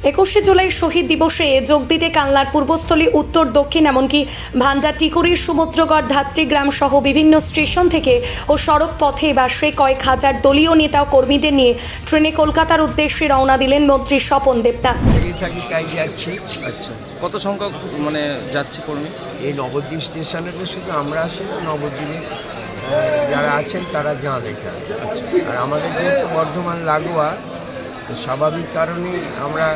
21শে জুলাই শহীদ দিবসে যোগ দিতে কানলার পূর্বস্থলী, উত্তর, দক্ষিণ এমনকি ভান্ডার, টিকুরি, সমুদ্রগড়, ধাত্রীগ্রাম সহ বিভিন্ন স্টেশন থেকে ও সড়ক পথে বাসে কয়েক হাজার দলীয় নেতা ও কর্মীদের নিয়ে ট্রেনে কলকাতার উদ্দেশ্যে রওনা দিলেন মন্ত্রী স্বপন দেবনাথ। আচ্ছা, কত সংখ্যক যাচ্ছে কর্মী? এই নবদ্বীপ স্টেশনে তো শুধু আমরা আসি না, নবদ্বীপে যারা আছেন তারা যান এখানে। আর আমাদের যেহেতু বর্ধমান লাগোয়া, তো স্বাভাবিক কারণেই আমরা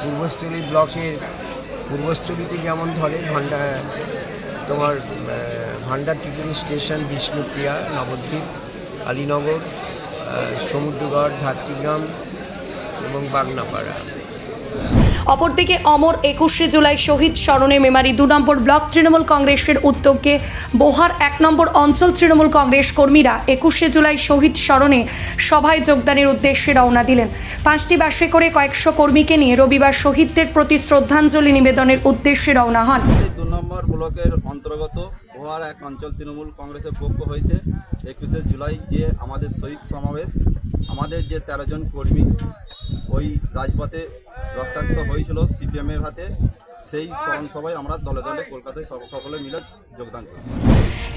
পূর্বস্থলী ব্লকের পূর্বস্থলীতে যেমন ধরে ভান্ডার, টিকুরি স্টেশন, বিষ্ণুপ্রিয়া, নবদ্বীপ, আলীনগর, সমুদ্রগড়, ধাত্রীগ্রাম এবং বাগনাপাড়া। অপরদিকে অমর 21শে জুলাই শহীদ স্মরণে মেমারি 2 নম্বর ব্লক তৃণমূল কংগ্রেসের উদ্যোগে বোহার 1 নম্বর অঞ্চল তৃণমূল কংগ্রেস কর্মীরা 21শে জুলাই শহীদ স্মরণে সভায় যোগদানের উদ্দেশ্যে রওনা দিলেন। 5টি বাসে করে কয়েকশো কর্মীকে নিয়ে রবিবার শহীদদের প্রতি শ্রদ্ধাঞ্জলি নিবেদনের উদ্দেশ্যে রওনা হন। 2 নম্বর ব্লকের অন্তর্গত বোহার 1 অঞ্চল তৃণমূল কংগ্রেসের পক্ষ হইতে 21শে জুলাই যে আমাদের শহীদ সমাবেশ, আমাদের যে 13 জন কর্মী ওই রাজপথে রক্তাক্ত হয়েছিল সিপিএমের হাতে, সেই স্মরণ সভায় আমরা দলে দলে কলকাতায় সকলে মিলে যোগদান করি।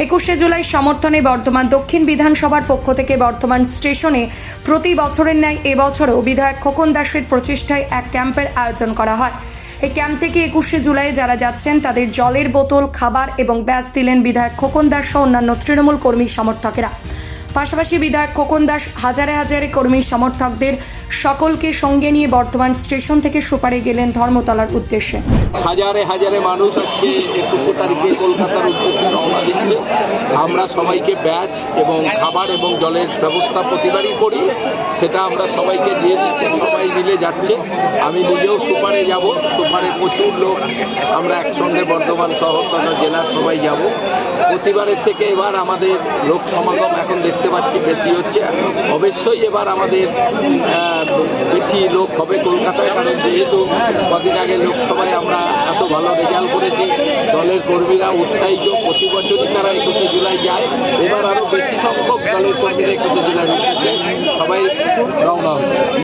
21শে জুলাই সমর্থনে বর্ধমান দক্ষিণ বিধানসভার পক্ষ থেকে বর্ধমান স্টেশনে প্রতি বছরের ন্যায় এবছরও বিধায়ক খোকন দাসের প্রচেষ্টায় এক ক্যাম্পের আয়োজন করা হয়। এই ক্যাম্প থেকে 21শে জুলাই যারা যাচ্ছেন তাদের জলের বোতল, খাবার এবং ব্যাজ দিলেন বিধায়ক খোকন দাস সহ অন্যান্য তৃণমূল কর্মী সমর্থকেরা। পাশাপাশি বিধায়ক খোকন দাস হাজারে হাজারে কর্মী সমর্থকদের সকলকে সঙ্গে নিয়ে বর্ধমান স্টেশন থেকে সুপারে গেলেন ধর্মতলার উদ্দেশ্যে। হাজারে হাজারে মানুষ আজকে 21শে তারিখে কলকাতার উদ্দেশ্যে রওনা দিচ্ছে। আমরা সবাইকে ব্যাজ এবং খাবার এবং জলের ব্যবস্থা প্রতিবারই করি, সেটা আমরা সবাইকে দিয়ে দিচ্ছি। সবাই মিলে যাচ্ছে। আমি নিজেও সুপারে যাব। সুপারে প্রচুর লোক আমরা একসঙ্গে বর্ধমান শহর তথা জেলার সবাই যাব। প্রতিবারের থেকে এবার আমাদের লোক সমাগম এখন দেখতে পাচ্ছি বেশি হচ্ছে। অবশ্যই এবার আমাদের বেশি লোক হবে কলকাতায়, কারণ যেহেতু কদিন আগে লোকসভায় আমরা এত ভালো রেজাল্ট করেছি, দলের কর্মীরা উৎসাহিত। প্রতি বছরই তারা 21শে জুলাই যায়। এবার আরও বেশি সংখ্যক দলের কর্মীরা 21শে জুলাই উঠেছে, সবাই রওনা হচ্ছে।